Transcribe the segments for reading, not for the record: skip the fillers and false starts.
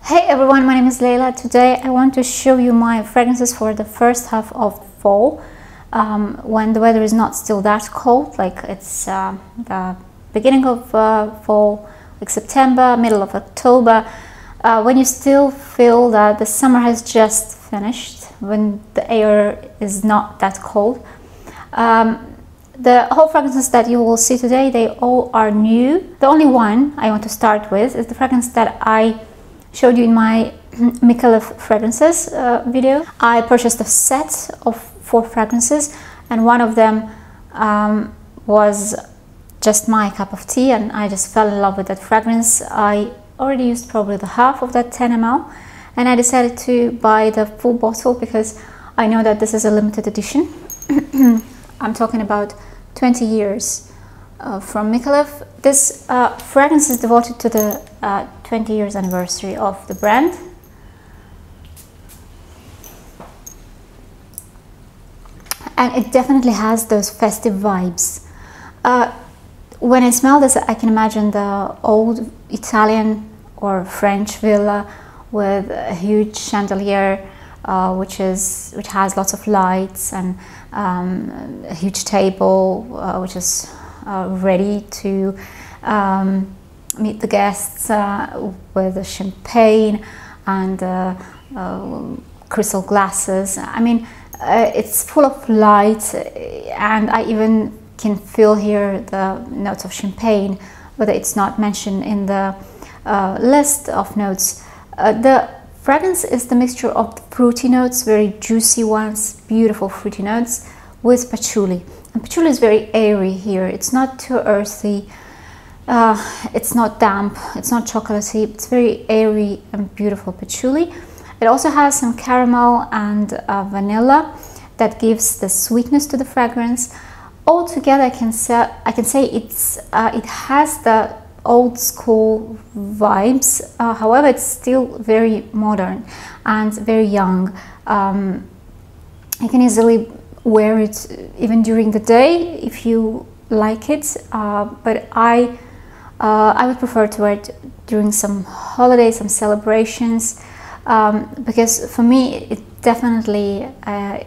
Hey everyone, my name is Leila. Today I want to show you my fragrances for the first half of fall, when the weather is not still that cold, like it's the beginning of fall, like September, middle of October, when you still feel that the summer has just finished, when the air is not that cold. The whole fragrances that you will see today, they all are new. The only one I want to start with is the fragrance that I showed you in my Micallef fragrances video. I purchased a set of 4 fragrances, and one of them was just my cup of tea, and I just fell in love with that fragrance. I already used probably the half of that 10 ml, and I decided to buy the full bottle because I know that this is a limited edition. I'm talking about 20 years from Micallef. This fragrance is devoted to the 20 years anniversary of the brand. And it definitely has those festive vibes. When I smell this, I can imagine the old Italian or French villa with a huge chandelier, which has lots of lights, and a huge table which is ready to meet the guests with the champagne and crystal glasses. I mean, it's full of light, and I even can feel here the notes of champagne, but it's not mentioned in the list of notes. The fragrance is the mixture of fruity notes, very juicy ones, beautiful fruity notes, with patchouli. And patchouli is very airy here. It's not too earthy, it's not damp, it's not chocolatey. It's very airy and beautiful patchouli. It also has some caramel and vanilla that gives the sweetness to the fragrance. Altogether, I can say it has the old school vibes. However, it's still very modern and very young. You can easily wear it even during the day if you like it, but I would prefer to wear it during some holidays, some celebrations, because for me it definitely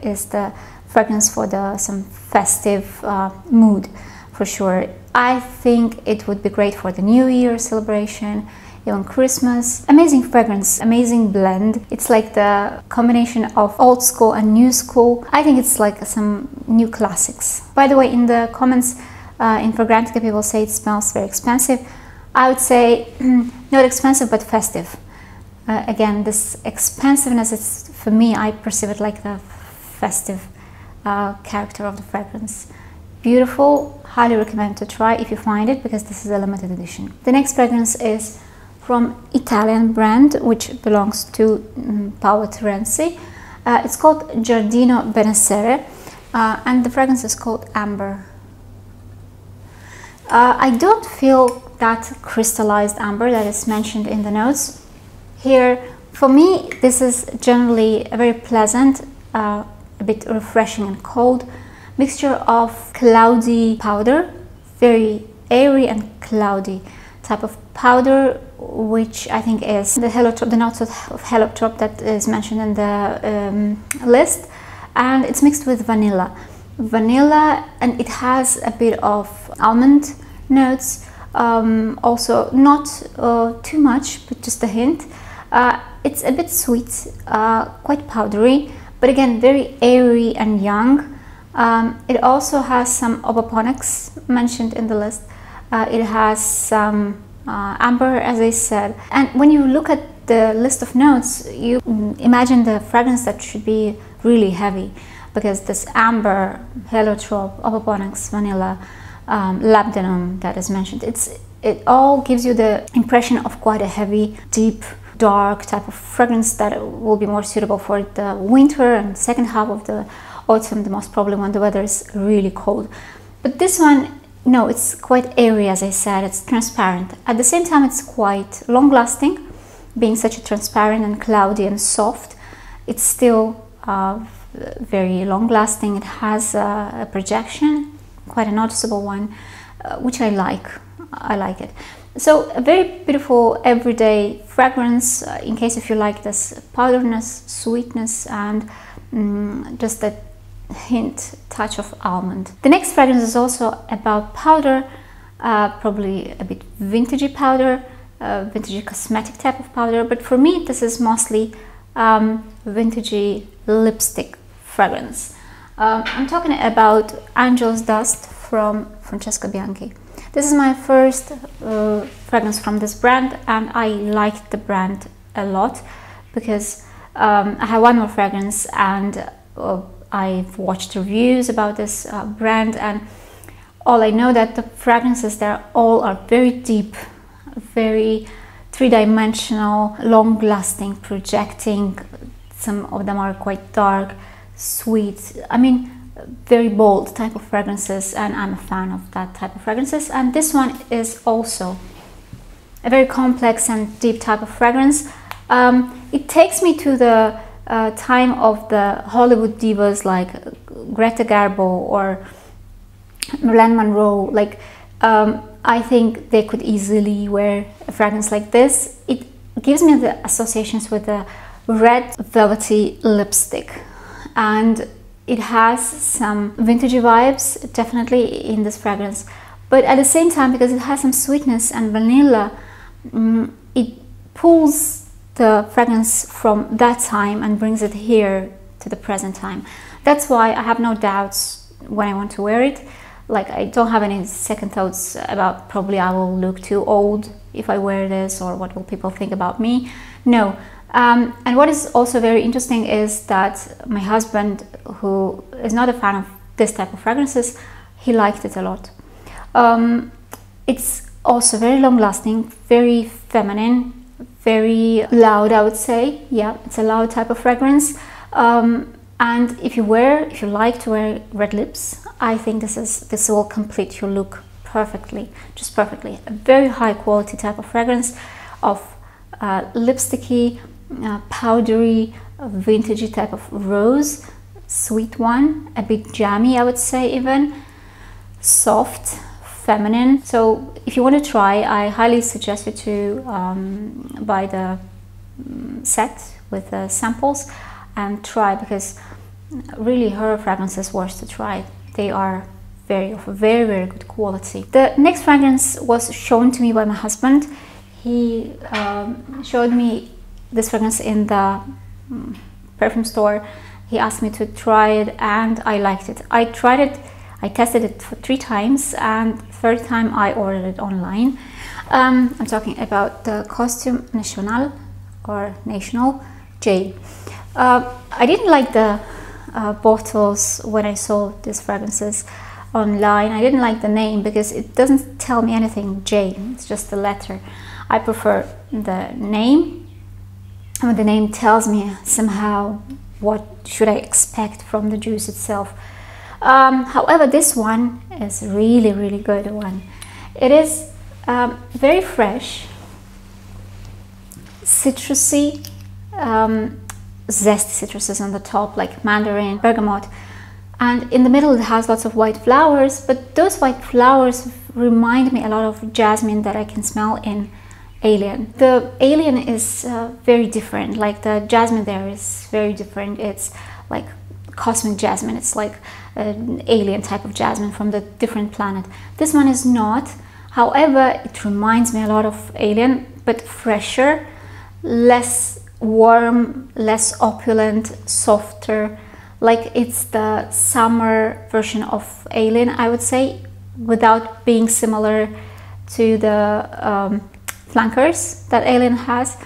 is the fragrance for some festive mood, for sure. I think it would be great for the New Year celebration, even Christmas. Amazing fragrance, amazing blend. It's like the combination of old school and new school. I think it's like some new classics. By the way, in the comments in Fragrantica, people say it smells very expensive. I would say not expensive, but festive. Again, this expensiveness, it's, for me, I perceive it like the festive character of the fragrance. Beautiful, highly recommend to try if you find it, because this is a limited edition. The next fragrance is from Italian brand, which belongs to Paolo Terenzi. It's called Giordino Benessere, and the fragrance is called Amber. I don't feel that crystallized amber that is mentioned in the notes. Here, for me, this is generally a very pleasant, a bit refreshing and cold mixture of cloudy powder, very airy and cloudy type of powder, which I think is the heliotrope, the notes of heliotrope that is mentioned in the list, and it's mixed with vanilla, and it has a bit of almond notes, also not too much, but just a hint. It's a bit sweet, quite powdery, but again very airy and young. It also has some ovaponics mentioned in the list. It has some amber, as I said. And when you look at the list of notes, you imagine the fragrance that should be really heavy, because this amber, heliotrope, ovaponics, vanilla, labdanum that is mentioned, it all gives you the impression of quite a heavy, deep, dark type of fragrance that will be more suitable for the winter and second half of the autumn, the most probably when the weather is really cold. But this one, no, it's quite airy, as I said. It's transparent. At the same time, it's quite long-lasting, being such a transparent and cloudy and soft. It's still very long-lasting. It has a projection, quite a noticeable one, which I like. I like it. So a very beautiful everyday fragrance, in case if you like this powderness, sweetness, and just that touch of almond. The next fragrance is also about powder, probably a bit vintagey powder, vintagey cosmetic type of powder, but for me this is mostly vintagey lipstick fragrance. I'm talking about Angel's Dust from Francesca Bianchi. This is my first fragrance from this brand, and I liked the brand a lot because I have one more fragrance, and I've watched reviews about this brand, and all I know that the fragrances there all are very deep, very three-dimensional, long-lasting, projecting. Some of them are quite dark, sweet, I mean very bold type of fragrances, and I'm a fan of that type of fragrances. And this one is also a very complex and deep type of fragrance. It takes me to the time of the Hollywood divas like Greta Garbo or Marilyn Monroe. Like I think they could easily wear a fragrance like this. It gives me the associations with the red velvety lipstick, and it has some vintagey vibes definitely in this fragrance, but at the same time, because it has some sweetness and vanilla, it pulls the fragrance from that time and brings it here to the present time. That's why I have no doubts when I want to wear it. Like, I don't have any second thoughts about probably I will look too old if I wear this, or what will people think about me. No. And what is also very interesting is that my husband, who is not a fan of this type of fragrances, he liked it a lot. It's also very long lasting, very feminine, very loud, I would say. Yeah, it's a loud type of fragrance. And if you like to wear red lips, I think this will complete your look perfectly, just perfectly. A very high quality type of fragrance of lipsticky, powdery, vintagey type of rose, sweet one, a bit jammy, I would say, even soft, feminine. So if you want to try, I highly suggest you to buy the set with the samples and try, because really her fragrance is worth to try. They are of a very, very good quality. The next fragrance was shown to me by my husband. He showed me this fragrance in the perfume store. He asked me to try it, and I liked it. I tried it, I tested it for 3 times, and third time I ordered it online. I'm talking about the Costume National or National J. I didn't like the bottles when I saw these fragrances online. I didn't like the name because it doesn't tell me anything, J, it's just the letter. I prefer the name. And the name tells me somehow what should I expect from the juice itself. However, this one is really, really good one. It is very fresh, citrusy, zesty citruses on the top, like mandarin, bergamot, and in the middle it has lots of white flowers, but those white flowers remind me a lot of jasmine that I can smell in Alien. The Alien is very different, like the jasmine there is very different. It's like cosmic jasmine, it's like an alien type of jasmine from the different planet. This one is not. However, it reminds me a lot of Alien, but fresher, less warm, less opulent, softer. Like it's the summer version of Alien, I would say, without being similar to the flankers that Alien has.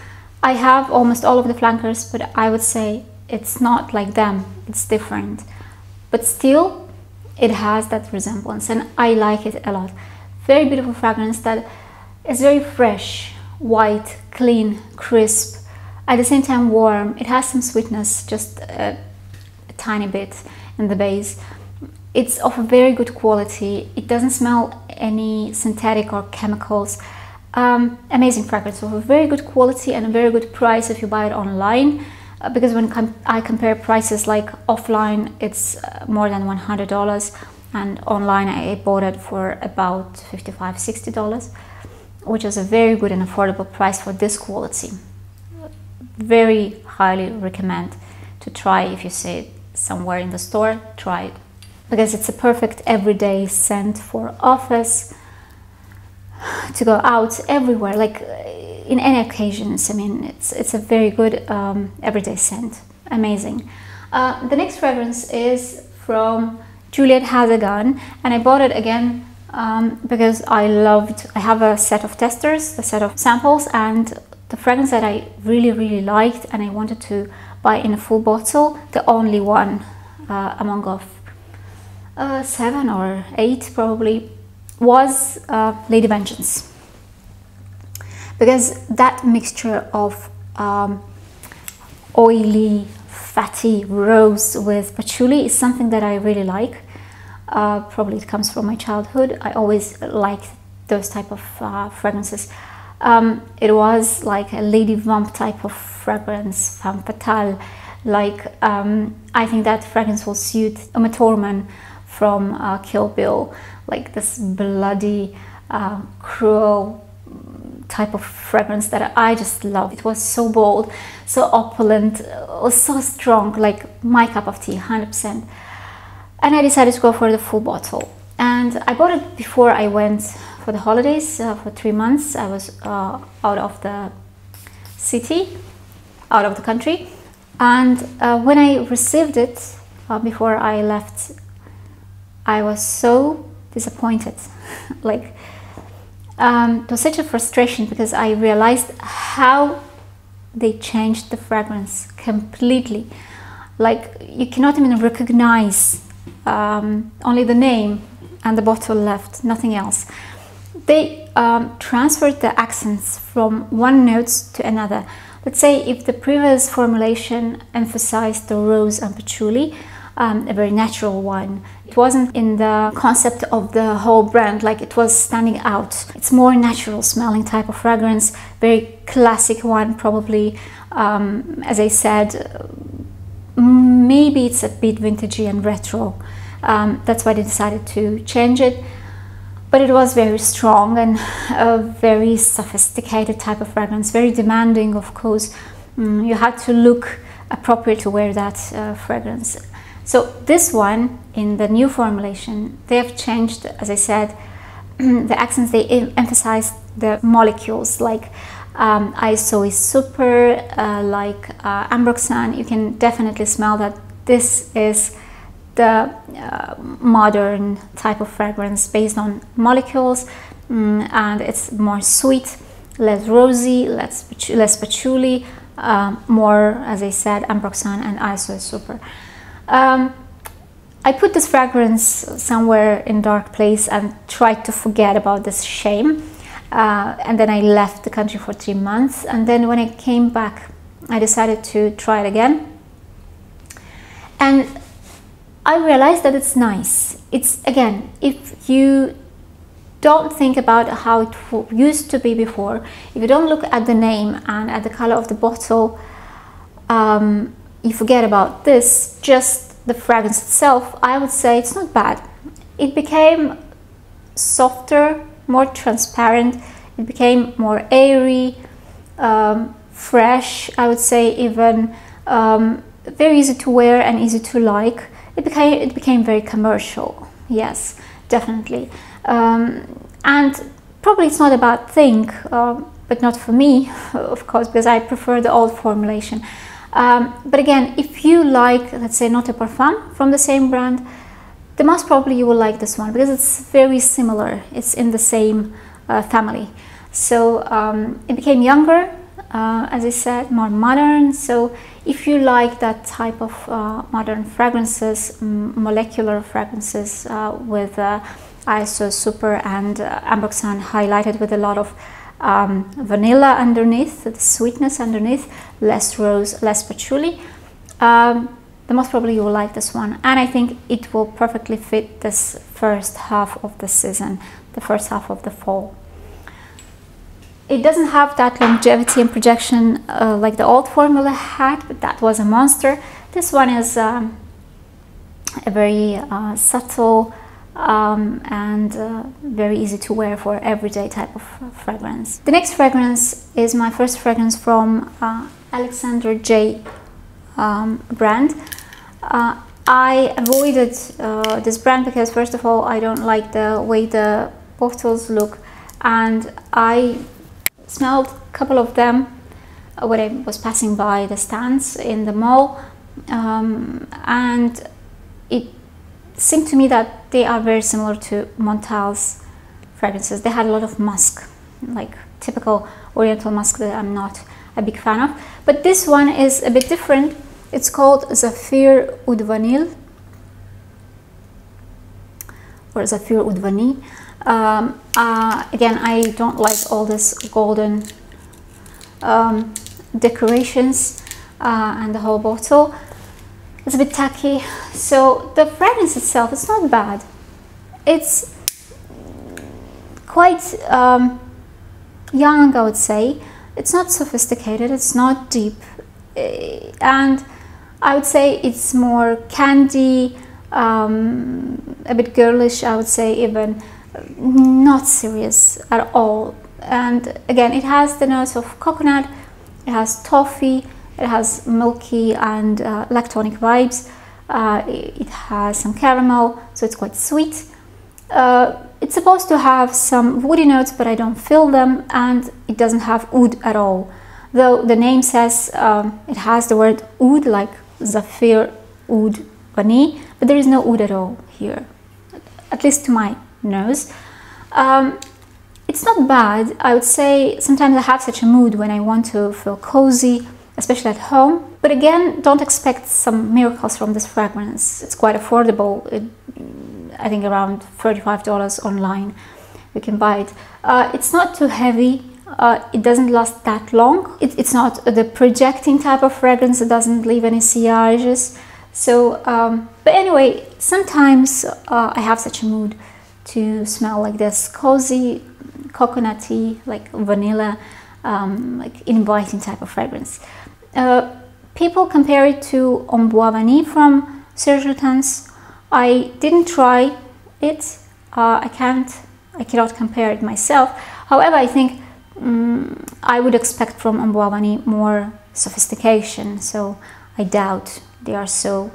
I have almost all of the flankers, but I would say it's not like them, it's different. But still, it has that resemblance, and I like it a lot. Very beautiful fragrance that is very fresh, white, clean, crisp, at the same time warm. It has some sweetness, just a tiny bit in the base. It's of a very good quality. It doesn't smell any synthetic or chemicals. Amazing fragrance of a very good quality and a very good price if you buy it online, because when I compare prices, like offline it's more than $100, and online I bought it for about $55–60. which is a very good and affordable price for this quality. Very highly recommend to try. If you see it somewhere in the store, try it, because it's a perfect everyday scent for office, to go out everywhere, like in any occasions. I mean, it's a very good everyday scent. Amazing. The next fragrance is from Juliette Has a Gun, and I bought it again because I have a set of testers, a set of samples, and the fragrance that I really liked and I wanted to buy in a full bottle, the only one among of 7 or 8 probably, was Lady Vengeance, because that mixture of oily, fatty rose with patchouli is something that I really like. Probably it comes from my childhood. I always liked those type of fragrances. It was like a Lady Vamp type of fragrance, femme fatale. Like I think that fragrance will suit Uma Thurman from Kill Bill, like this bloody, cruel type of fragrance that I just love. It was so bold, so opulent, was so strong, like my cup of tea, 100%. And I decided to go for the full bottle. And I bought it before I went for the holidays for 3 months. I was out of the city, out of the country. And when I received it, before I left, I was so disappointed. Like, it was such a frustration, because I realized how they changed the fragrance completely. Like, you cannot even recognize, only the name and the bottle left, nothing else. They transferred the accents from one note to another. Let's say if the previous formulation emphasized the rose and patchouli, a very natural one, it wasn't in the concept of the whole brand, like it was standing out. It's more natural smelling type of fragrance, very classic one probably. As I said, maybe it's a bit vintagey and retro. That's why I decided to change it. But it was very strong and a very sophisticated type of fragrance, very demanding, of course. You had to look appropriate to wear that fragrance. So this one, in the new formulation, they have changed, as I said, the accents. They emphasize the molecules, like ISO is super, like Ambroxan. You can definitely smell that this is the modern type of fragrance based on molecules, and it's more sweet, less rosy, less patchouli, more, as I said, Ambroxan and ISO is super. I put this fragrance somewhere in dark place and tried to forget about this shame, and then I left the country for 3 months, and then when I came back I decided to try it again, and I realized that it's nice. It's, again, if you don't think about how it used to be before, if you don't look at the name and at the color of the bottle, you forget about this, just the fragrance itself, I would say it's not bad. It became softer, more transparent, it became more airy, fresh, I would say, even very easy to wear and easy to like. It became very commercial, yes, definitely. And probably it's not a bad thing, but not for me, of course, because I prefer the old formulation. But again, if you like, let's say, Not a Parfum from the same brand, then most probably you will like this one, because it's very similar. It's in the same family. So it became younger, as I said, more modern. So if you like that type of modern fragrances, molecular fragrances with ISO Super and Ambroxan highlighted with a lot of vanilla underneath, the sweetness underneath, less rose, less patchouli, then most probably you will like this one. And I think it will perfectly fit this first half of the season, the first half of the fall. It doesn't have that longevity and projection like the old formula had, but that was a monster. This one is a very subtle, and very easy to wear for everyday type of fragrance. The next fragrance is my first fragrance from Alexandre J brand. I avoided this brand because, first of all, I don't like the way the bottles look, and I smelled a couple of them when I was passing by the stands in the mall, and it seemed to me that they are very similar to Montal's fragrances. They had a lot of musk, like typical oriental musk that I'm not a big fan of, but this one is a bit different. It's called Zafir Udvani or Zafir Udvani. Again, I don't like all this golden decorations and the whole bottle. It's a bit tacky. So the fragrance itself is not bad. It's quite young, I would say. It's not sophisticated, it's not deep, and I would say it's more candy, a bit girlish, I would say, even not serious at all. And again, it has the notes of coconut, it has toffee, it has milky and lactonic vibes, it has some caramel, so it's quite sweet. It's supposed to have some woody notes, but I don't feel them, and it doesn't have oud at all. Though the name says it has the word oud, like Zafir Udvani, but there is no oud at all here, at least to my nose. It's not bad. I would say sometimes I have such a mood when I want to feel cozy, especially at home. But again, don't expect some miracles from this fragrance. It's quite affordable. I think around $35 online. You can buy it. It's not too heavy. It doesn't last that long. It's not the projecting type of fragrance. It doesn't leave any sillages. So, but anyway, sometimes I have such a mood to smell like this cozy, coconutty, like vanilla, like inviting type of fragrance. People compare it to Vanille from Serge Lutens. I didn't try it. I cannot compare it myself. However, I think I would expect from Vanille more sophistication, so I doubt they are so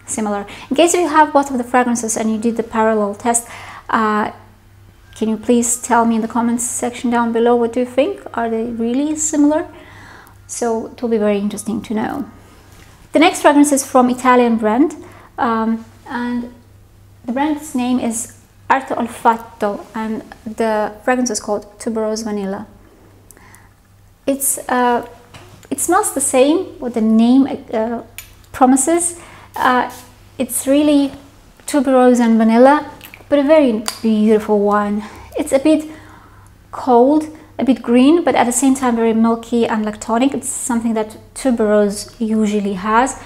similar. In case you have both of the fragrances and you did the parallel test, can you please tell me in the comments section down below what do you think? Are they really similar? So it will be very interesting to know. The next fragrance is from Italian brand, and the brand's name is Arto Alfredo, and the fragrance is called Tuberose Vanilla. It smells the same what the name promises. It's really tuberose and vanilla, but a very beautiful one. It's a bit cold, a bit green, but at the same time very milky and lactonic. It's something that tuberose usually has.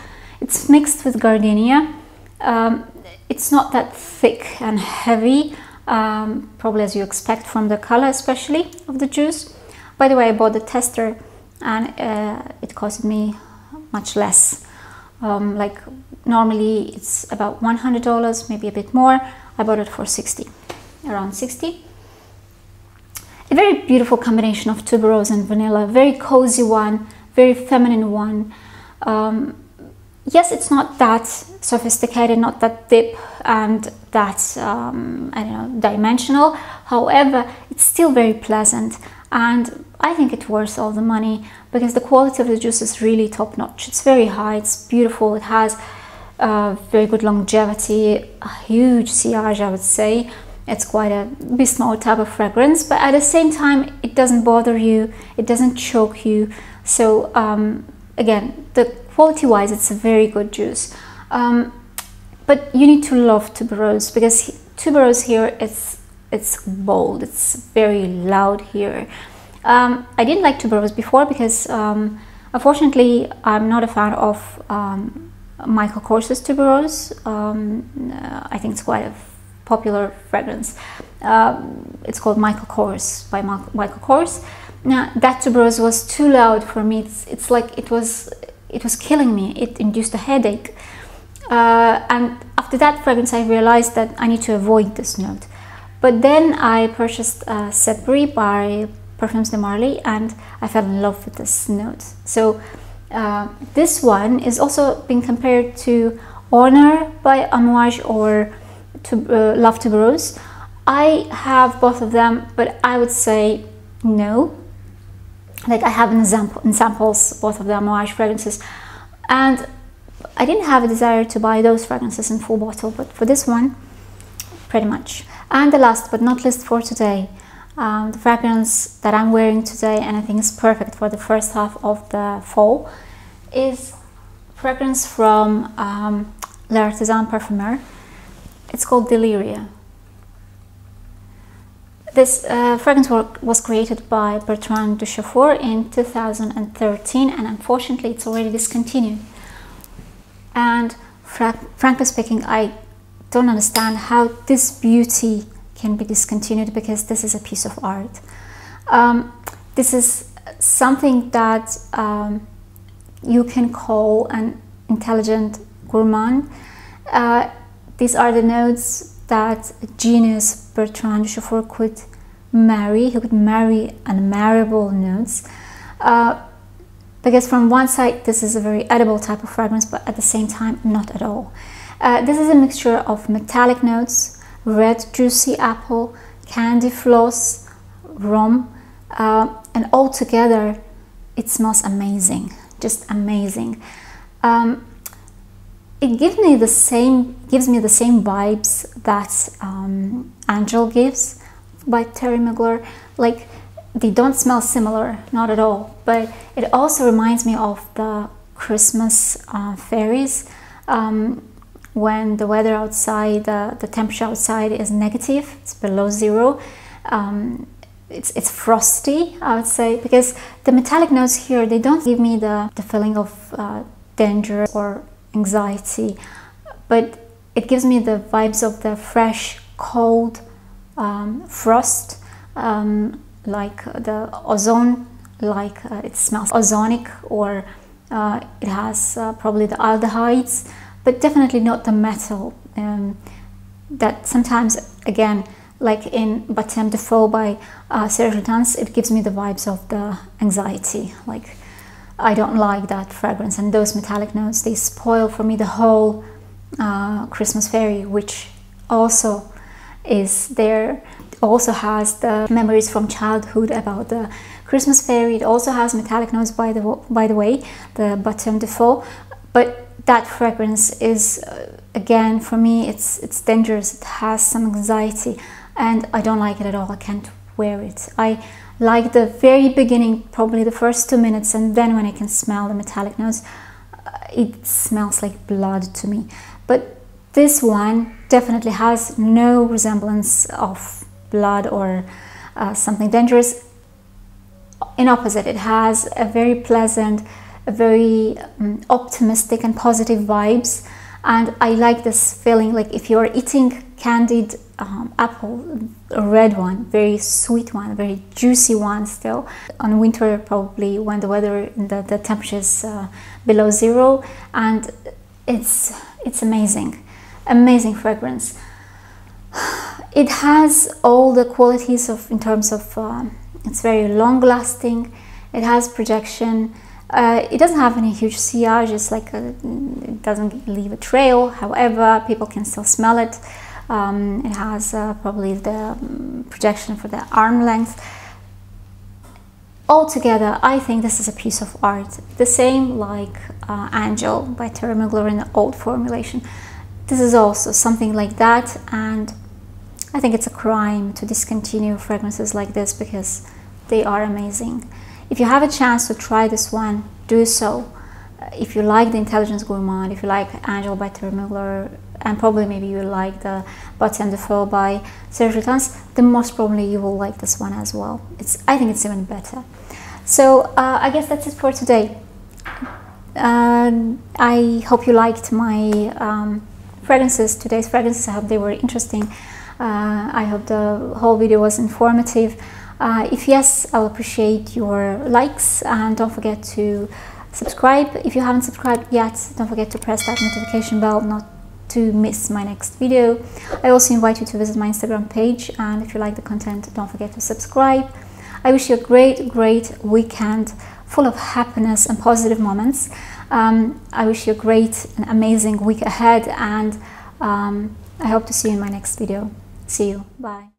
It's mixed with gardenia. It's not that thick and heavy, probably as you expect from the color, especially of the juice. By the way, I bought the tester and it cost me much less. Like normally it's about $100, maybe a bit more. I bought it for 60, around 60. A very beautiful combination of tuberose and vanilla, very cozy one, very feminine one. Yes, it's not that sophisticated, not that deep and that, I don't know, dimensional. However, it's still very pleasant, and I think it's worth all the money because the quality of the juice is really top notch. It's very high, it's beautiful, it has very good longevity, a huge sillage, I would say. It's quite a bismol type of fragrance, but at the same time, it doesn't bother you, it doesn't choke you. So again, the quality-wise, it's a very good juice. But you need to love tuberose because tuberose here, it's bold, it's very loud here. I didn't like tuberose before because unfortunately, I'm not a fan of Michael Kors's tuberose. I think it's quite a popular fragrance. It's called Michael Kors by Michael Kors. Now that tuberose was too loud for me. It's like it was killing me. It induced a headache. And after that fragrance, I realized that I need to avoid this note. But then I purchased Sudbury by Parfums de Marly, and I fell in love with this note. So this one is also being compared to Honor by Amouage or Love Tuberose. I have both of them, but I would say no. Like, I have in samples both of the Amouage fragrances, and I didn't have a desire to buy those fragrances in full bottle, but for this one, pretty much. And the last but not least for today, the fragrance that I'm wearing today, and I think is perfect for the first half of the fall, is fragrance from L'Artisan Parfumeur. It's called Deliria. This fragrance was created by Bertrand Duchaufour in 2013, and unfortunately it's already discontinued. And frankly speaking, I don't understand how this beauty can be discontinued, because this is a piece of art. This is something that you can call an intelligent gourmand. These are the notes that genius Bertrand Duchaufour could marry. He could marry unmarriable notes. Because from one side, this is a very edible type of fragrance, but at the same time, not at all. This is a mixture of metallic notes, red juicy apple, candy floss, rum, and all together, it smells amazing, just amazing. It gives me the same vibes that Angel gives by Terry Mugler. Like, they don't smell similar, not at all, but it also reminds me of the Christmas fairies, when the weather outside, the temperature outside is negative, it's below zero, it's frosty, I would say, because the metallic notes here, they don't give me the feeling of danger or anxiety, but it gives me the vibes of the fresh, cold frost, like the ozone, like it smells ozonic, or it has probably the aldehydes, but definitely not the metal that sometimes, again, like in Baptême de Feu by Serge Lutens, it gives me the vibes of the anxiety. Like, I don't like that fragrance, and those metallic notes, they spoil for me the whole Christmas fairy, which also is there. It also has the memories from childhood about the Christmas fairy. It also has metallic notes, by the way, the Baptême de Feu, but that fragrance is, again, for me, it's dangerous. It has some anxiety, and I don't like it at all. I can't wear it. I like the very beginning, probably the first 2 minutes, and then when I can smell the metallic notes, it smells like blood to me. But this one definitely has no resemblance of blood or something dangerous. In opposite, it has a very pleasant, a very optimistic and positive vibes, and I like this feeling, like if you're eating candied apple, a red one, very sweet one, very juicy one still, on winter probably, when the weather, the temperature is below zero, and it's amazing, amazing fragrance. It has all the qualities of, in terms of, it's very long lasting, it has projection, it doesn't have any huge sillage, it's like it doesn't leave a trail, however, people can still smell it. It has probably the projection for the arm length. Altogether, I think this is a piece of art. The same like Angel by Terry Mugler in the old formulation. This is also something like that, and I think it's a crime to discontinue fragrances like this because they are amazing. If you have a chance to try this one, do so. If you like the Intelligence Gourmand, if you like Angel by Terry Mugler, and probably maybe you like the Baptême de Feu by Serge Lutens, then most probably you will like this one as well. I think it's even better. So I guess that's it for today. I hope you liked my fragrances, today's fragrances. I hope they were interesting. I hope the whole video was informative. If yes, I'll appreciate your likes, and don't forget to subscribe. If you haven't subscribed yet, don't forget to press that notification bell, not to miss my next video. I also invite you to visit my Instagram page, and if you like the content, don't forget to subscribe. I wish you a great weekend full of happiness and positive moments. I wish you a great and amazing week ahead, and I hope to see you in my next video. See you. Bye.